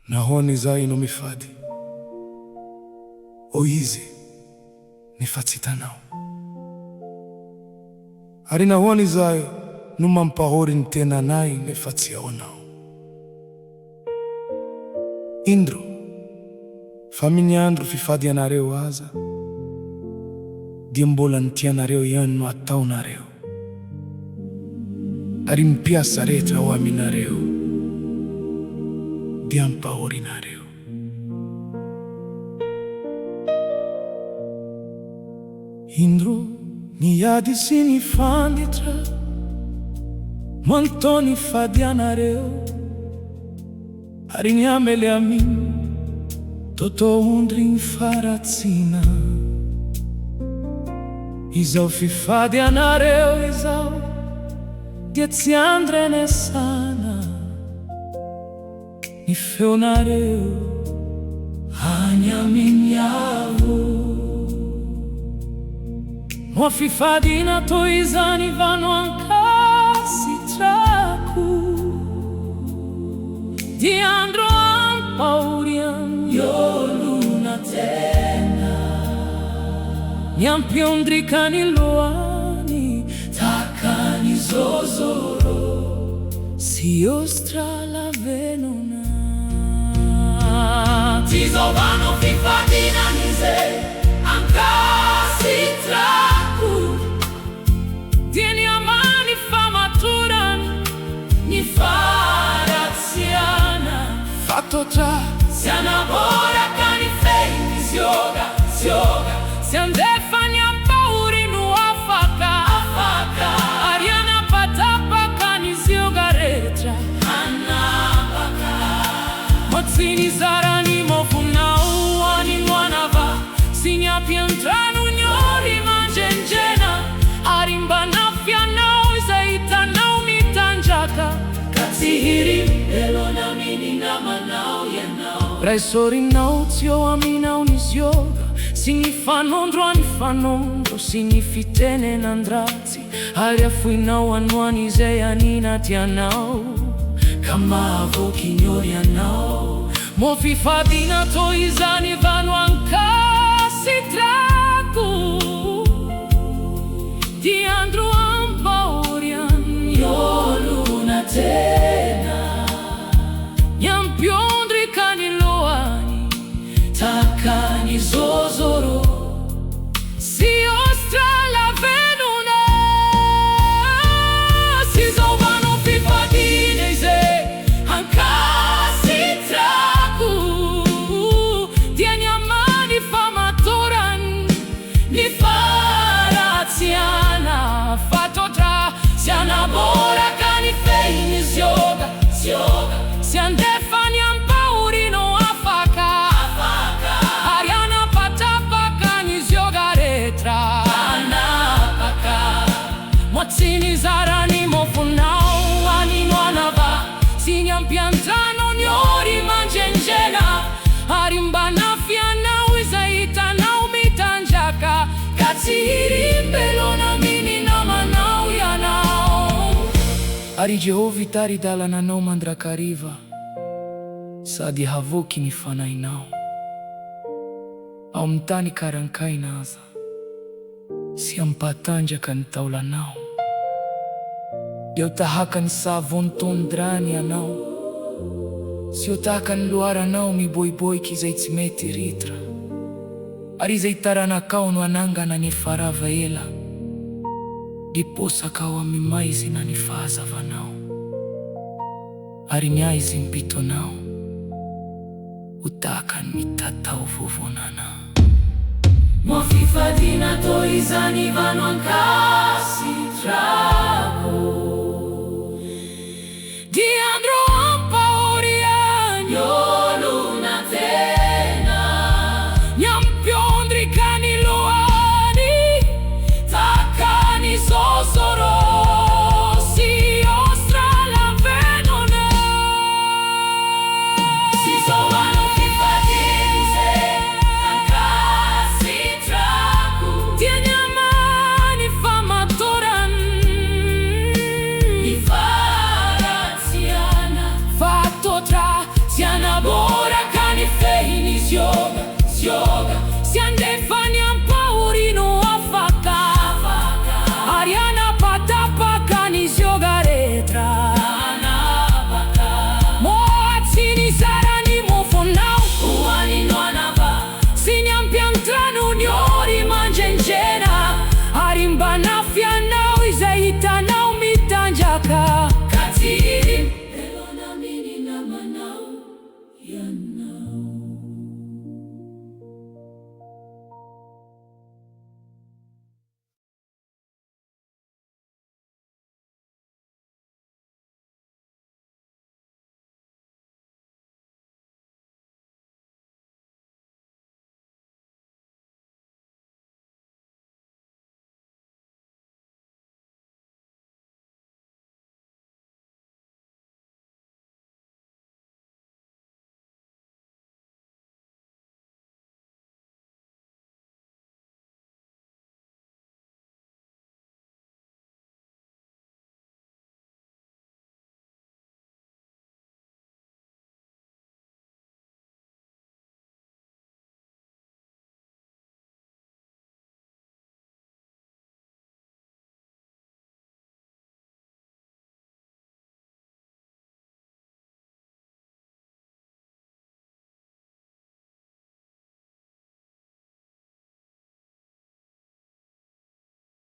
Nahoni zai no mifadi oizi nifatsitanao ari nahoni zayo no mampahori ny tenanay nefatsiaonao. Indro fa amin'ny andro fifady anareo aza dia mbola ny tianareo ihany no ataonareo ary mipiasa rehetra ho aminareo dia ampahorinareo. Indro niady sy nifanditra manontany fady anareo ary niamely aminy totoondry ny faratsina. Izao fifady anareo izao dia tsy andrenesana ny feonareo any amin'ny avo. Moa fifadina toy izany vano ankasitrako dia andro ampahorian iolona tena niampiondrikany loany takany zozoro si ostra lavenona. Tizao vano fifadina nize ankasitrako dia ni amani famaturan ni faratsiana fatotra sianabora kani feini zioga siandefani ampauri no afaka ariana patapa kani zioga retra anapaka motsini zarani mofunau ani mwanava sinyapiantranu nyori manjenjena arimbana nao zaita nao mitanjaka katsihiri elona mini na manao yanao raisori nao tio aminao nizioga sinifanondro anifanondro sinifitene nandrati ari afuinao anuani zeyanina tianao kama avoki nyori anao mo fifadina to izani vano ankasitrako di andro ampaorian ioluna tena nyampiondri kaniloani takani zozoro si ostra lavenuna. Sizao vano fifadina ize ankasitrako dia nyamani famatoran ni faratsiana fatotra sianabora kani feini zioga siandefani ampaurino afaka ariana patapa kani zioga retra anapaka motsini zarani mofunau ani nwanava sinyampiantano nyori manjenjena arimbana fianau izaita nau mitanjaka katsihiri mbelona mini na manau yanao ari Jehovi tari dalananao mandrakariva sady havoky ny fanainao ao amin'ny tany karankaina aza sy ampatanjaka ny taolanao dia ho tahaka ny savony tondrany anao sy ho tahaka ny loaranao miboiboiky izay tsy mety ritra ary izay taranakao no anangana ny farava ela diposakao amin'ny maizina ny fahazavanao ary ny aizy mpitonao ho tahaka ny mitatao vovonana. Mo fifadina to izany vano ankasitrako